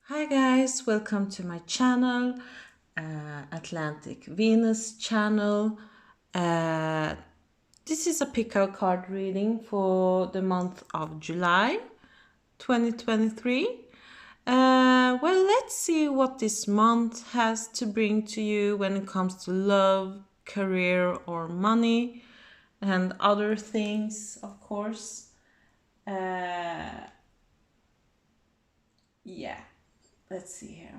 Hi guys, welcome to my channel, Atlantic Venus channel. Uh, this is a pick-out card reading for the month of July 2023. Well, let's see what this month has to bring to you when it comes to love, career, or money, and other things, of course. Yeah, let's see here.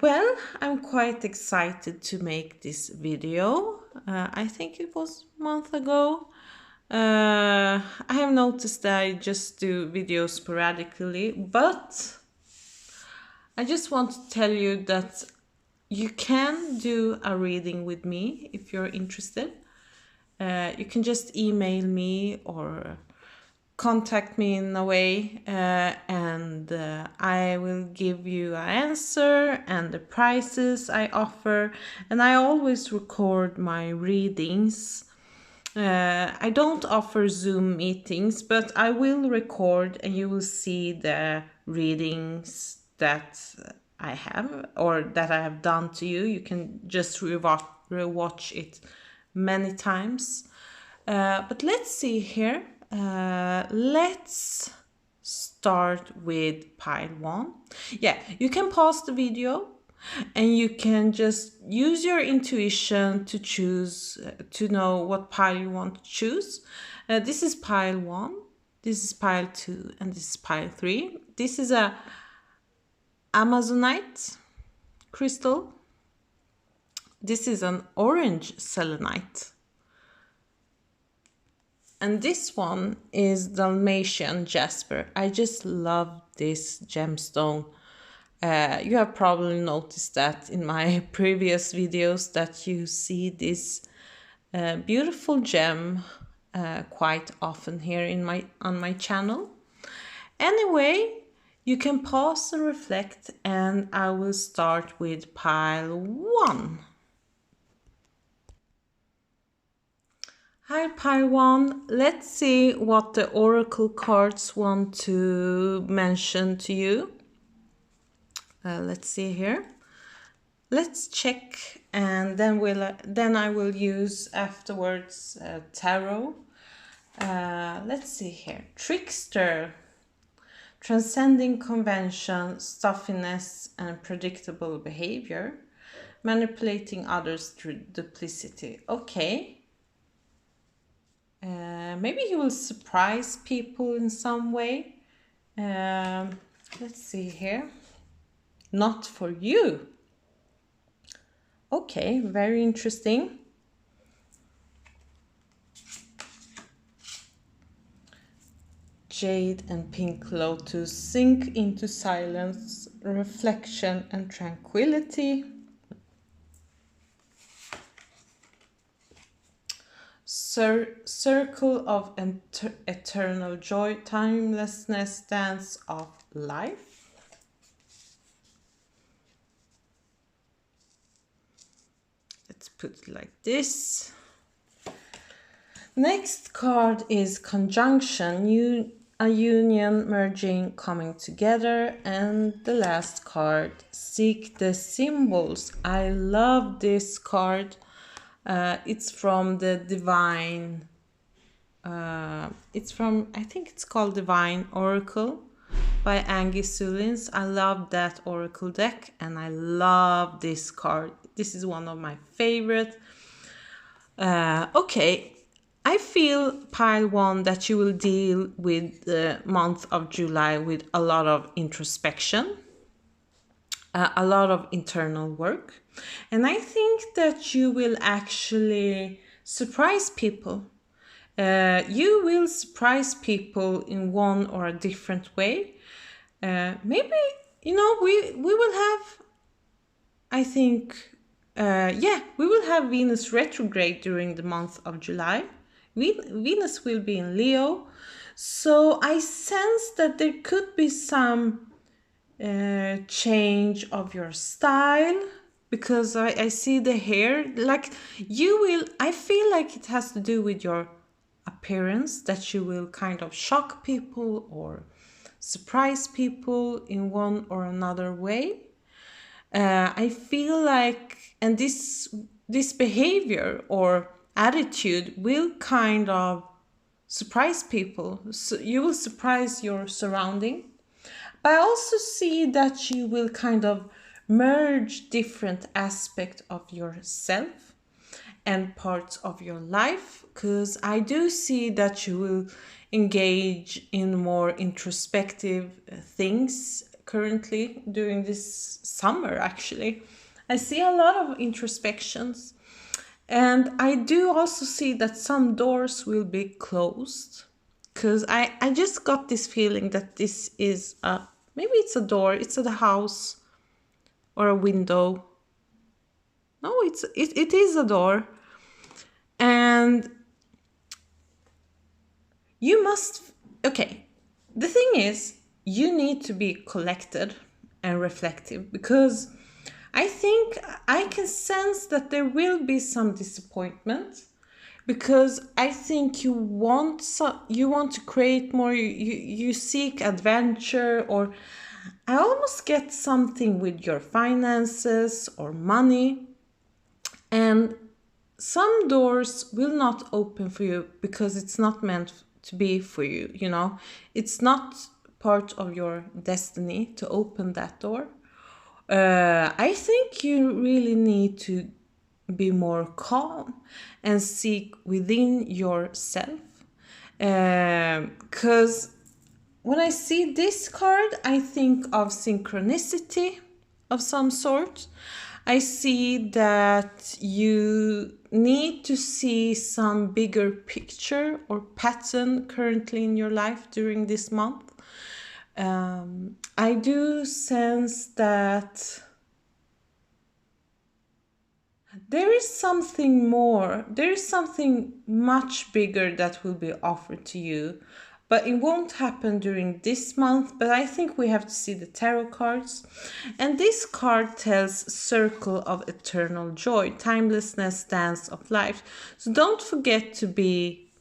Well, I'm quite excited to make this video. I think it was a month ago. I have noticed that I just do videos sporadically, but I just want to tell you that you can do a reading with me if you're interested. You can just email me or contact me in a way, and I will give you an answer and the prices I offer. And I always record my readings. I don't offer Zoom meetings, but I will record and you will see the readings that I have or that I have done to you. You can just rewatch it many times. But let's see here. Let's start with pile one. Yeah, you can pause the video and you can just use your intuition to choose, to know what pile you want to choose. This is pile one, this is pile two, and this is pile three. This is a Amazonite crystal. This is an orange selenite. And this one is Dalmatian jasper. I just love this gemstone. You have probably noticed that in my previous videos that you see this beautiful gem quite often here on my channel. Anyway, you can pause and reflect, and I will start with pile one. Hi pile one, let's see what the oracle cards want to mention to you. Let's see here. Let's check, and then I will use afterwards tarot. Let's see here. Trickster, transcending convention, stuffiness, and predictable behavior, manipulating others through duplicity. Okay. Maybe you will surprise people in some way. Let's see here. Not for you. Okay, very interesting. Jade and pink lotus sink into silence, reflection, and tranquility. Circle of eternal joy, timelessness, dance of life. Let's put it like this. Next card is conjunction, a union, merging, coming together. And the last card, seek the symbols. I love this card. It's from the Divine, I think it's called Divine Oracle by Angie Sulins. I love that oracle deck and I love this card. This is one of my favorite. Okay, I feel pile one that you will deal with the month of July with a lot of introspection, a lot of internal work. And I think that you will actually surprise people. You will surprise people in one or a different way. Maybe, we will have, I think, we will have Venus retrograde during the month of July. Venus will be in Leo. So I sense that there could be some change of your style, because I see the hair, like I feel like it has to do with your appearance, that you will kind of shock people or surprise people in one or another way. I feel like, and this behavior or attitude will kind of surprise people. So you will surprise your surrounding. But I also see that you will kind of merge different aspects of yourself and parts of your life, because I do see that you will engage in more introspective things currently during this summer. Actually, I see a lot of introspections, and I do also see that some doors will be closed, because I just got this feeling that this is a, maybe it's a door, it's a house or a window. No, it is a door. And you must, okay, the thing is, you need to be collected and reflective, because I think I can sense that there will be some disappointment, because I think you want to create more, you seek adventure, or I almost get something with your finances or money, and some doors will not open for you because it's not meant to be for you, you know? It's not part of your destiny to open that door. I think you really need to be more calm and seek within yourself. Because when I see this card, I think of synchronicity of some sort. I see that you need to see some bigger picture or pattern currently in your life during this month. I do sense that there is something more, there is something much bigger that will be offered to you, but it won't happen during this month. But I think we have to see the tarot cards. And this card tells circle of eternal joy, timelessness, dance of life. So don't forget to be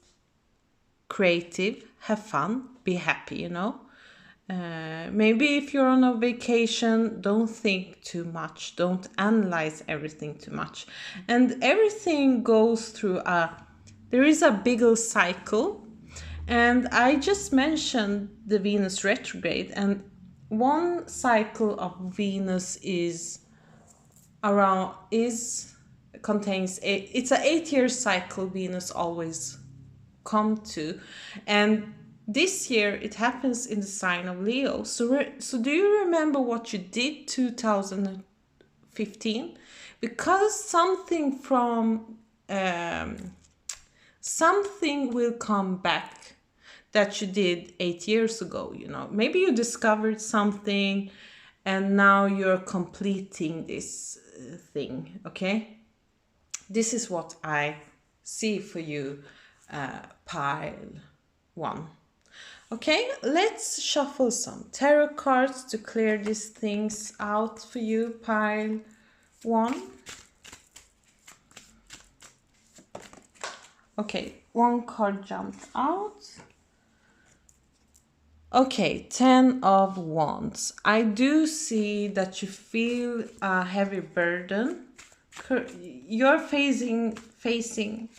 creative, have fun, be happy, you know. Maybe if you're on a vacation, don't think too much, don't analyze everything too much. And everything goes through there is a bigger cycle. And I just mentioned the Venus retrograde, and one cycle of Venus is around, is contains it's an 8-year cycle Venus always come to. And this year it happens in the sign of Leo. So do you remember what you did 2015? Because something will come back that you did 8 years ago, you know. Maybe you discovered something and now you're completing this thing, okay? This is what I see for you, pile 1. Okay, let's shuffle some tarot cards to clear these things out for you, pile 1. Okay, one card jumped out. Okay, 10 of Wands. I do see that you feel a heavy burden. You're facing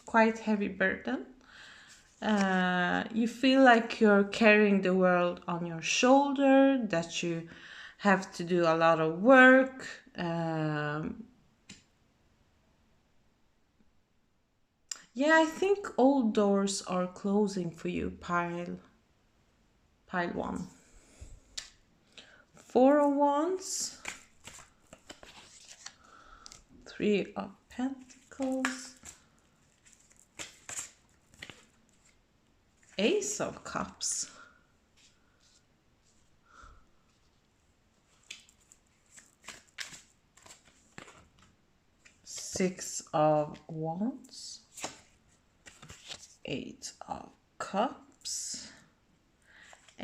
quite heavy burden. You feel like you're carrying the world on your shoulder, that you have to do a lot of work. Yeah, I think all doors are closing for you, pile 1. 4 of Wands. 3 of Pentacles. Ace of Cups. Six of Wands. 8 of Cups.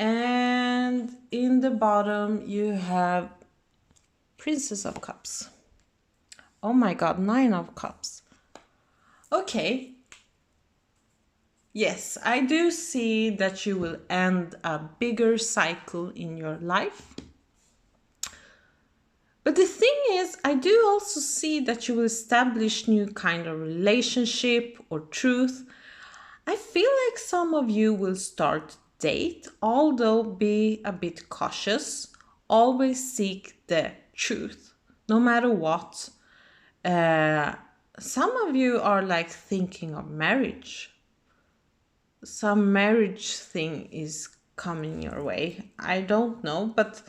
And in the bottom you have Princess of Cups. Oh my god, 9 of Cups. Okay. Yes, I do see that you will end a bigger cycle in your life. But the thing is, I do also see that you will establish new kind of relationship or truth. I feel like some of you will start date, although be a bit cautious. Always seek the truth, no matter what. Uh, some of you are like thinking of marriage. Some marriage thing is coming your way. I don't know, but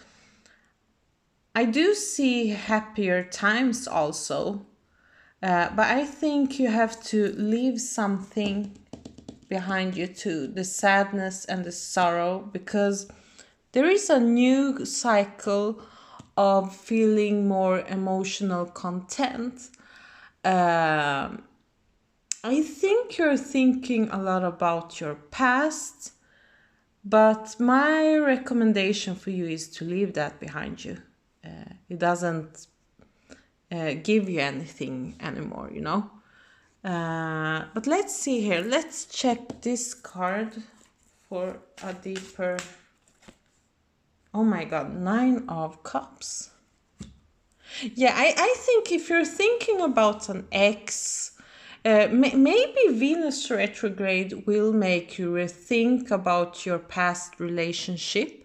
I do see happier times also. But I think you have to leave something behind you too, the sadness and the sorrow, because there is a new cycle of feeling more emotional content. Um, I think you're thinking a lot about your past, but my recommendation for you is to leave that behind you. It doesn't give you anything anymore, you know. But let's see here. Let's check this card for a deeper. Oh my god, 9 of Cups. Yeah, I think if you're thinking about an ex, maybe Venus retrograde will make you rethink about your past relationship.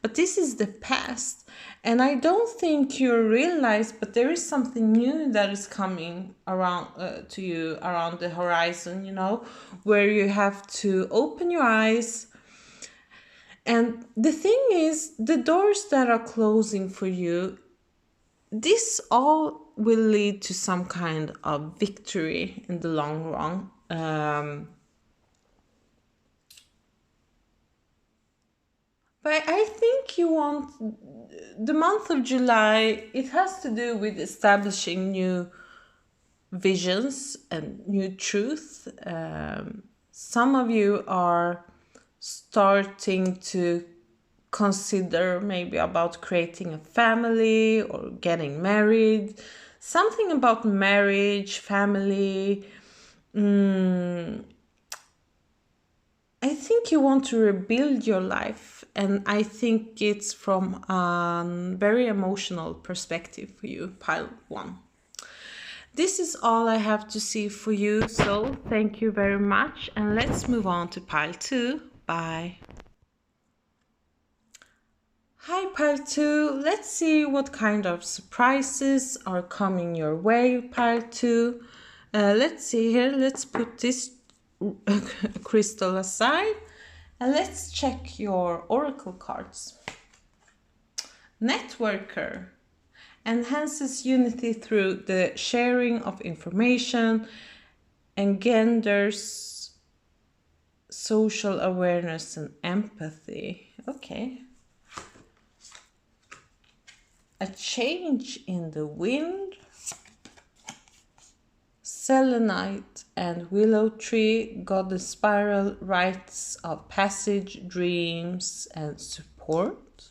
But this is the past. And I don't think you realize, but there is something new that is coming around to you around the horizon, you know, where you have to open your eyes. And the thing is, the doors that are closing for you, this all will lead to some kind of victory in the long run. But I think you want the month of July, it has to do with establishing new visions and new truth. Some of you are starting to consider maybe about creating a family or getting married. Something about marriage, family. I think you want to rebuild your life, and I think it's from a very emotional perspective for you, pile one. This is all I have to see for you, so thank you very much, and let's move on to pile two. Bye. Hi, pile two. Let's see what kind of surprises are coming your way, pile two. Let's see here. Let's put this crystal aside and let's check your oracle cards. Networker enhances unity through the sharing of information, engenders social awareness and empathy. Okay. A change in the wind. Selenite and willow tree, goddess spiral, rites of passage, dreams and support.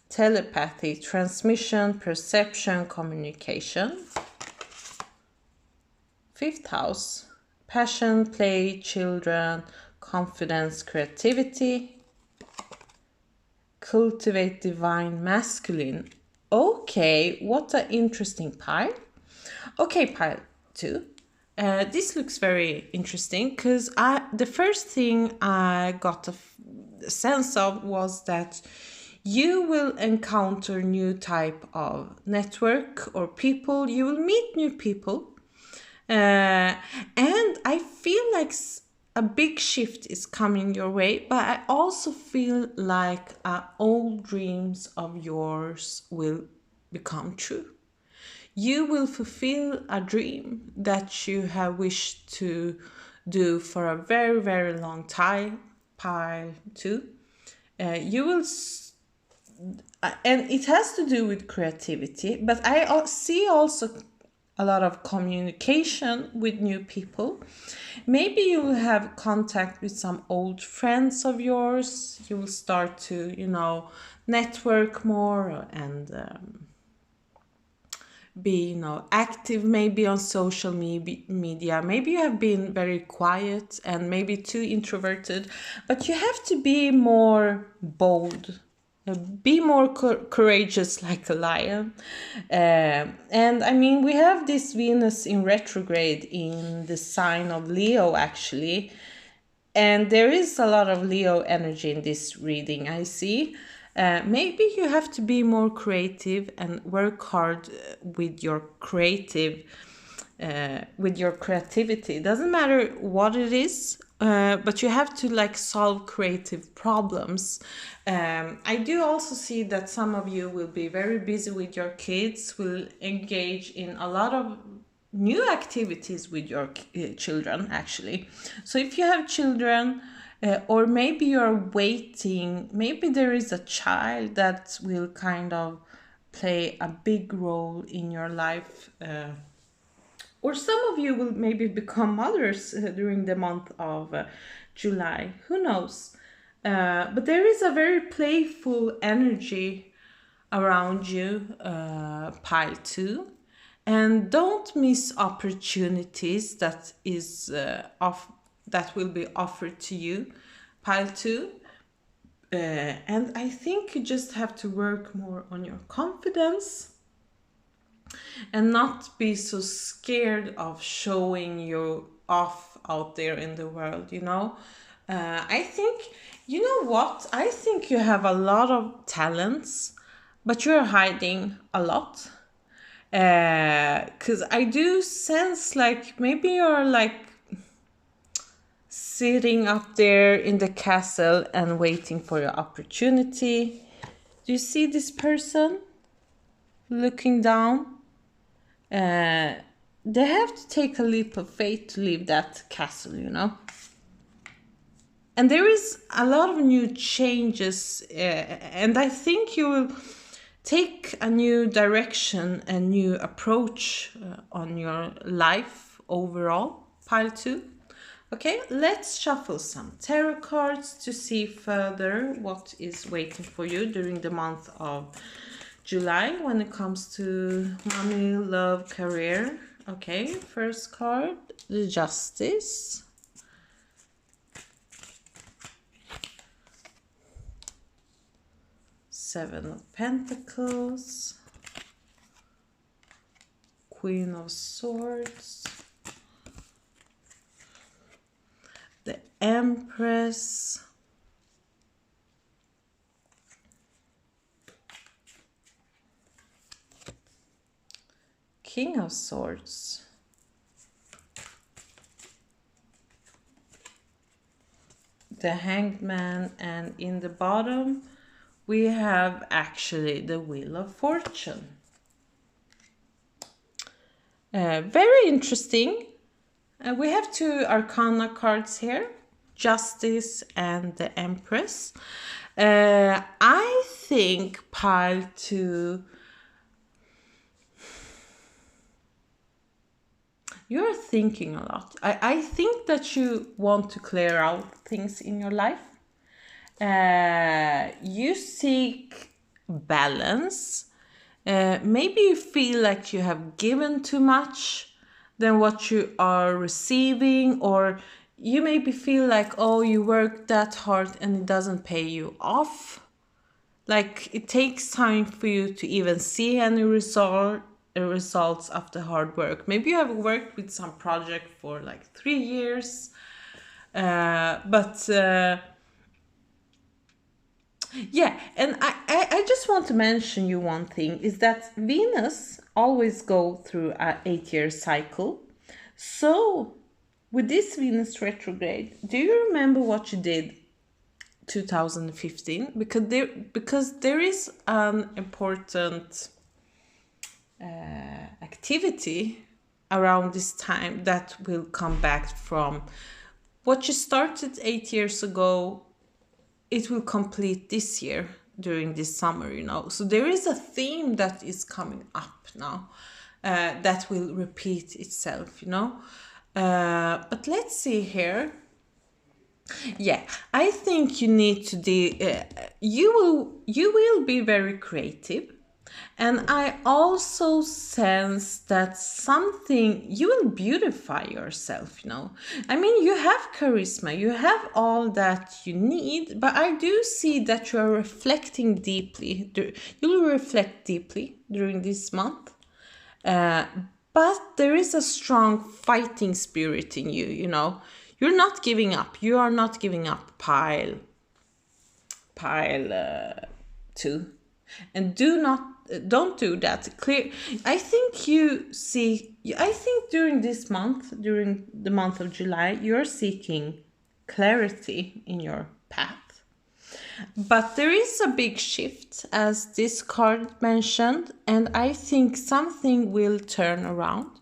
Telepathy, transmission, perception, communication. Fifth house, passion, play, children, confidence, creativity. Cultivate divine masculine. Okay, what an interesting pile. Okay, pile two. This looks very interesting because the first thing I got a sense of was that you will encounter new type of network or people. You will meet new people. And I feel like a big shift is coming your way, but I also feel like old dreams of yours will become true. You will fulfill a dream that you have wished to do for a very, very long time, pile two. You will and it has to do with creativity, but I see also a lot of communication with new people. Maybe you will have contact with some old friends of yours. You will start to, network more and be, active maybe on social media. Maybe you have been very quiet and maybe too introverted, but you have to be more bold. Be more courageous like a lion. And I mean, we have this Venus in retrograde in the sign of Leo, actually. And there is a lot of Leo energy in this reading, I see. Maybe you have to be more creative and work hard with your creativity. It doesn't matter what it is, but you have to like solve creative problems. I do also see that some of you will be very busy with your kids, will engage in a lot of new activities with your children, actually. So if you have children, or maybe you're waiting, maybe there is a child that will kind of play a big role in your life. Or some of you will maybe become mothers during the month of July. Who knows? But there is a very playful energy around you, pile 2. And don't miss opportunities that will be offered to you, pile 2. And I think you just have to work more on your confidence and not be so scared of showing you off out there in the world. I think, you know what? I think you have a lot of talents, but you're hiding a lot. Because I do sense like maybe you're like sitting up there in the castle and waiting for your opportunity. Do you see this person looking down? They have to take a leap of faith to leave that castle. And there is a lot of new changes, and I think you will take a new direction, a new approach on your life overall, pile 2. Okay, let's shuffle some tarot cards to see further what is waiting for you during the month of July when it comes to money, love, career. Okay, first card, the Justice. Seven of Pentacles. Queen of Swords. The Empress. King of Swords. The Hanged Man, and in the bottom we have actually the Wheel of Fortune. Very interesting. We have 2 Arcana cards here, Justice and the Empress. I think pile 2, you're thinking a lot. I think that you want to clear out things in your life. You seek balance. Maybe you feel like you have given too much than what you are receiving, or you maybe feel like, oh, you work that hard and it doesn't pay you off. Like it takes time for you to even see any results of the hard work. Maybe you have worked with some project for like 3 years, but yeah, and I just want to mention you one thing, is that Venus always go through a 8-year cycle. So with this Venus retrograde, do you remember what you did 2015? Because there is an important activity around this time that will come back from what you started 8 years ago. It will complete this year during this summer. So there is a theme that is coming up now that will repeat itself. But let's see here. Yeah, I think you need to you will be very creative. And I also sense that something, you will beautify yourself, you know. I mean, you have charisma, you have all that you need, but I do see that you are reflecting deeply. You will reflect deeply during this month. Uh, but there is a strong fighting spirit in you, you know. You're not giving up. You are not giving up, pile two, and don't do that. Clear. I think you see. I think during the month of July, you're seeking clarity in your path. But there is a big shift, as this card mentioned, and I think something will turn around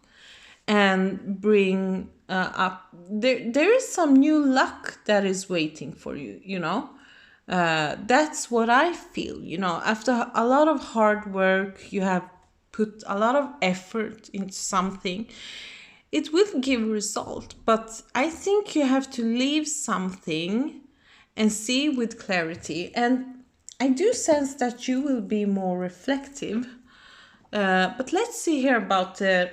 and bring up. There is some new luck that is waiting for you, you know. That's what I feel, you know. After a lot of hard work, you have put a lot of effort into something, it will give result. But I think you have to leave something and see with clarity. And I do sense that you will be more reflective. But let's see here about the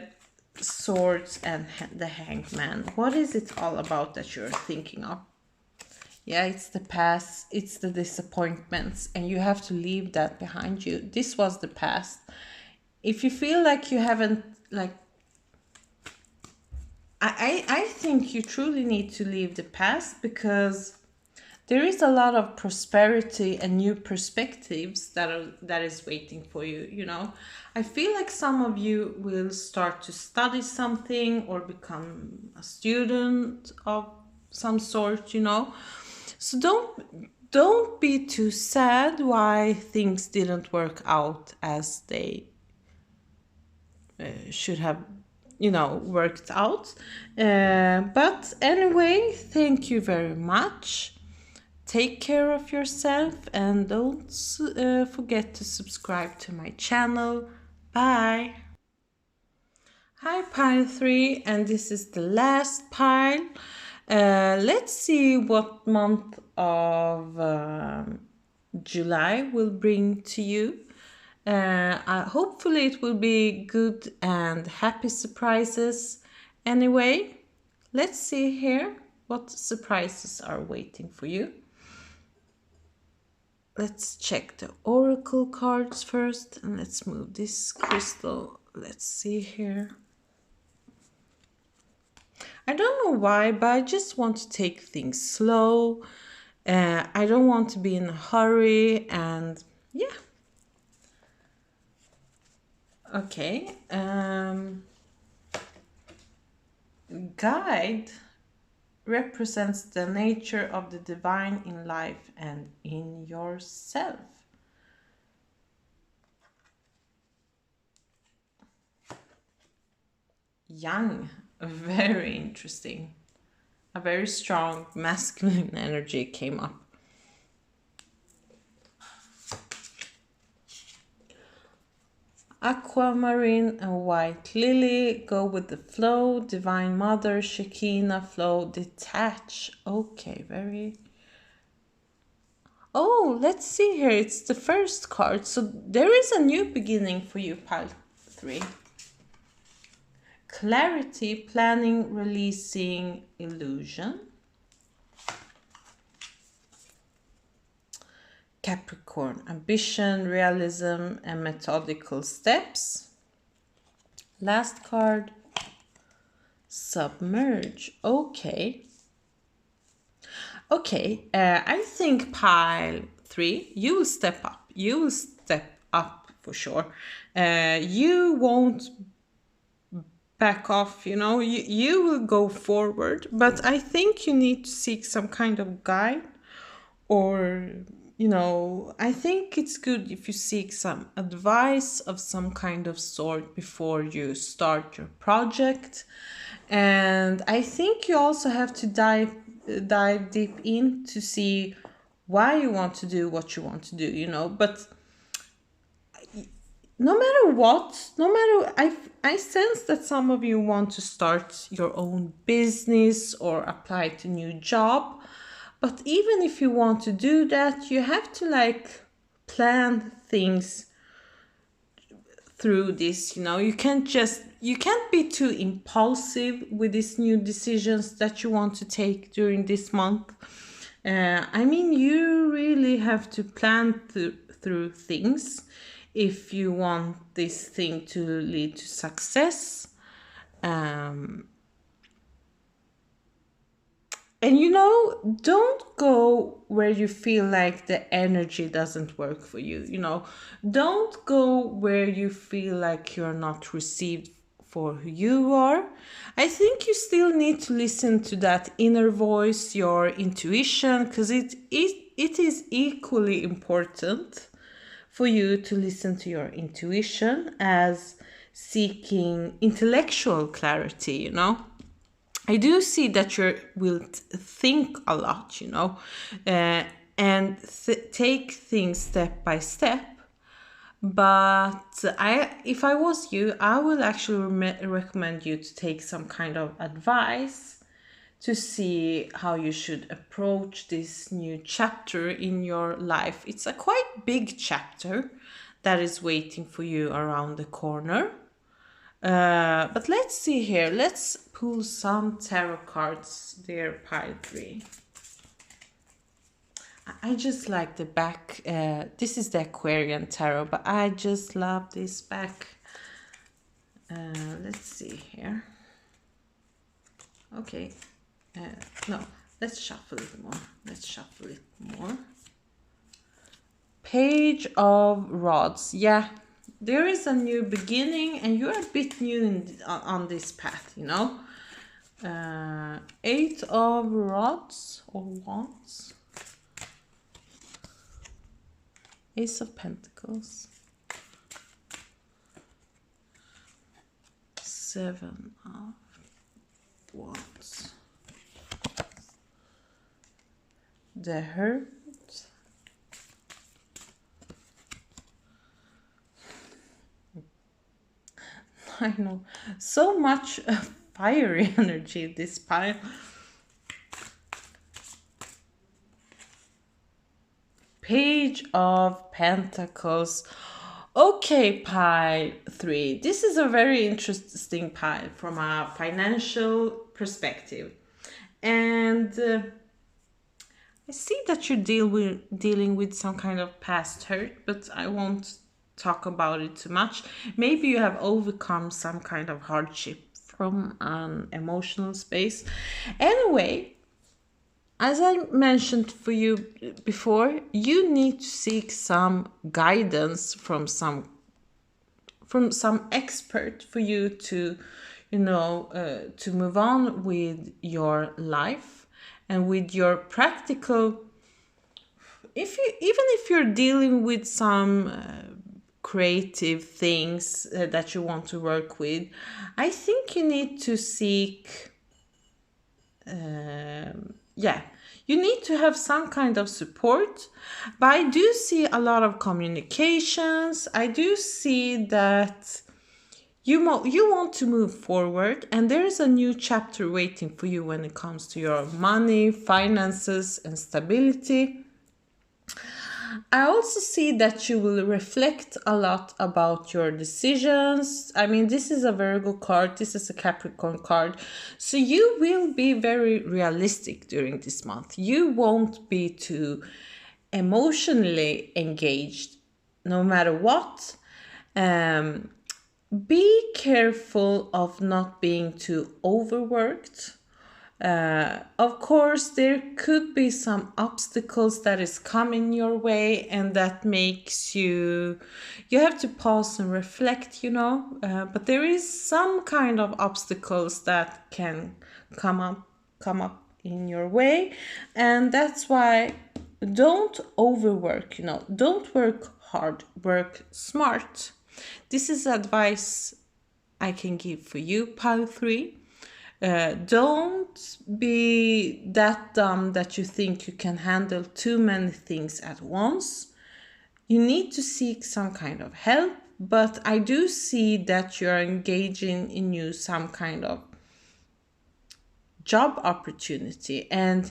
swords and the hangman. What is it all about that you're thinking of? Yeah, it's the past, it's the disappointments, and you have to leave that behind you. This was the past. If you feel like you haven't, like, I think you truly need to leave the past, because there is a lot of prosperity and new perspectives that is waiting for you, you know. I feel like some of you will start to study something or become a student of some sort, you know. So don't be too sad why things didn't work out as they should have, you know, worked out. But anyway, thank you very much. Take care of yourself, and don't forget to subscribe to my channel. Bye. Hi, pile 3, and this is the last pile. Let's see what month of July will bring to you. Hopefully it will be good and happy surprises. Anyway, let's see here what surprises are waiting for you. Let's check the oracle cards first, and let's move this crystal. Let's see here. I don't know why, but I just want to take things slow. I don't want to be in a hurry, and yeah. Okay. Guide represents the nature of the divine in life and in yourself. Young, very interesting. A very strong masculine energy came up. Aquamarine and white lily, go with the flow. Divine mother, Shekinah, flow, detach. Okay, very. Oh, let's see here. It's the first card. So there is a new beginning for you, pile 3. Clarity, planning, releasing illusion. Capricorn, ambition, realism, and methodical steps. Last card, submerge. Okay. Okay, I think pile 3, you will step up. You will step up for sure. You won't back off, you know. You will go forward, but I think you need to seek some kind of guide, or you know, I think it's good if you seek some advice of some kind of sort before you start your project. And I think you also have to dive deep in to see why you want to do what you want to do, you know. But no matter what, no matter, I sense that some of you want to start your own business or apply to new job. But even if you want to do that, you have to like plan things through this. You can't be too impulsive with these new decisions that you want to take during this month. I mean, you really have to plan through things if you want this thing to lead to success. Um, and don't go where you feel like the energy doesn't work for you. Don't go where you feel like you're not received for who you are. I think you still need to listen to that inner voice, your intuition, because it is equally important for you to listen to your intuition as seeking intellectual clarity. I do see that you will think a lot, and take things step by step. But if I was you, I will actually recommend you to take some kind of advice to see how you should approach this new chapter in your life. It's a quite big chapter that is waiting for you around the corner. But let's see here. Let's pull some tarot cards, dear pile 3. I just like the back. This is the Aquarian tarot, but I just love this back. Let's see here. Okay. No, let's shuffle it more. Page of Rods. Yeah, there is a new beginning, and you're a bit new on this path, 8 of Rods or Wands. Ace of Pentacles. 7 of Wands. The Hermit. I know, so much fiery energy this pile. Page of Pentacles. Okay, pile 3. This is a very interesting pile from a financial perspective. And I see that you're dealing with some kind of past hurt, but I won't talk about it too much. Maybe you have overcome some kind of hardship from an emotional space. Anyway, as I mentioned for you before, you need to seek some guidance from some expert for you to to move on with your life and with your practical. Even if you're dealing with some creative things that you want to work with, I think you need to seek you need to have some kind of support. But I do see a lot of communications. I do see that you want to move forward, and there is a new chapter waiting for you when it comes to your money, finances, and stability. I also see that you will reflect a lot about your decisions. I mean, this is a Virgo card, this is a Capricorn card. So you will be very realistic during this month. You won't be too emotionally engaged no matter what. Be careful of not being too overworked. Of course, there could be some obstacles that is coming your way, and that makes you have to pause and reflect, but there is some kind of obstacles that can come up in your way, and that's why don't overwork, don't work hard, work smart. This is advice I can give for you, pile 3. Don't be that dumb that you think you can handle too many things at once. You need to seek some kind of help, but I do see that you're engaging in some kind of job opportunity, and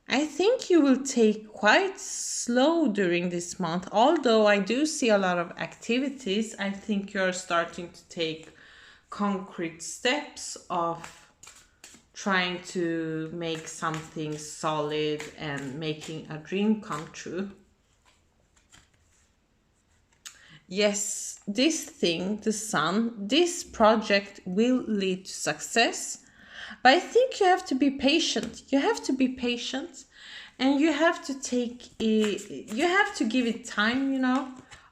I think you will take quite slow during this month. Although I do see a lot of activities, I think you're starting to take concrete steps of trying to make something solid and making a dream come true. Yes, this thing, the sun, this project will lead to success. But I think you have to be patient. You have to be patient and you have to you have to give it time, you know.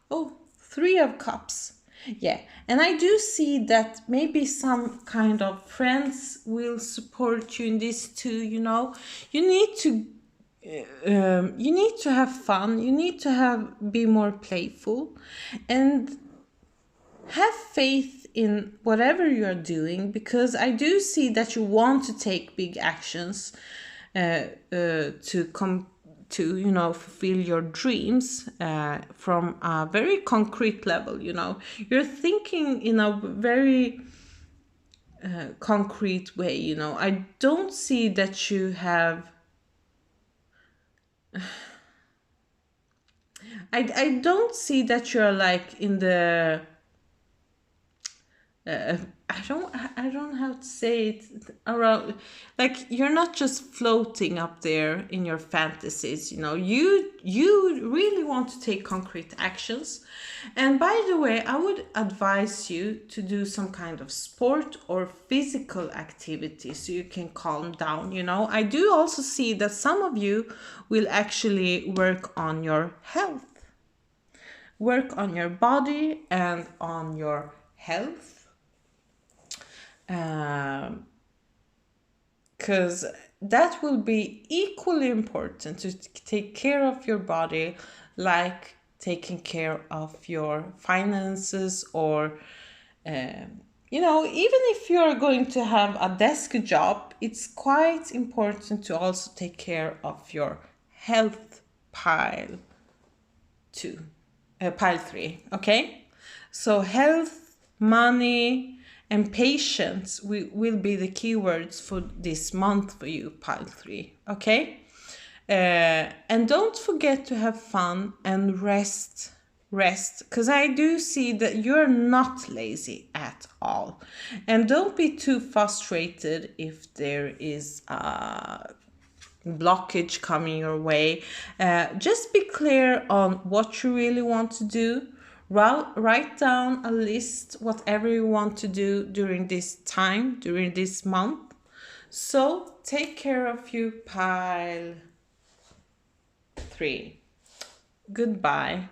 Oh, 3 of Cups. Yeah, and I do see that maybe some kind of friends will support you in this too, you know. You need to you need to have fun. You need to be more playful and have faith in whatever you're doing, because I do see that you want to take big actions to come to, you know, fulfill your dreams from a very concrete level. You know, you're thinking in a very concrete way. You know, I don't see that you have I don't see that you're like in the uh, I don't know how to say it around, like you're not just floating up there in your fantasies, you know. You really want to take concrete actions. And by the way, I would advise you to do some kind of sport or physical activity so you can calm down, you know. I do also see that some of you will actually work on your health, work on your body and on your health, because that will be equally important to take care of your body, like taking care of your finances, or you know, even if you're going to have a desk job, it's quite important to also take care of your health pile two, pile three. Okay, so health, money, and patience will be the keywords for this month for you, pile three. Okay, and don't forget to have fun and rest, because I do see that you're not lazy at all. And don't be too frustrated if there is blockage coming your way. Just be clear on what you really want to do. Write down a list, whatever you want to do during this time, during this month. So take care of you, pile three. Goodbye.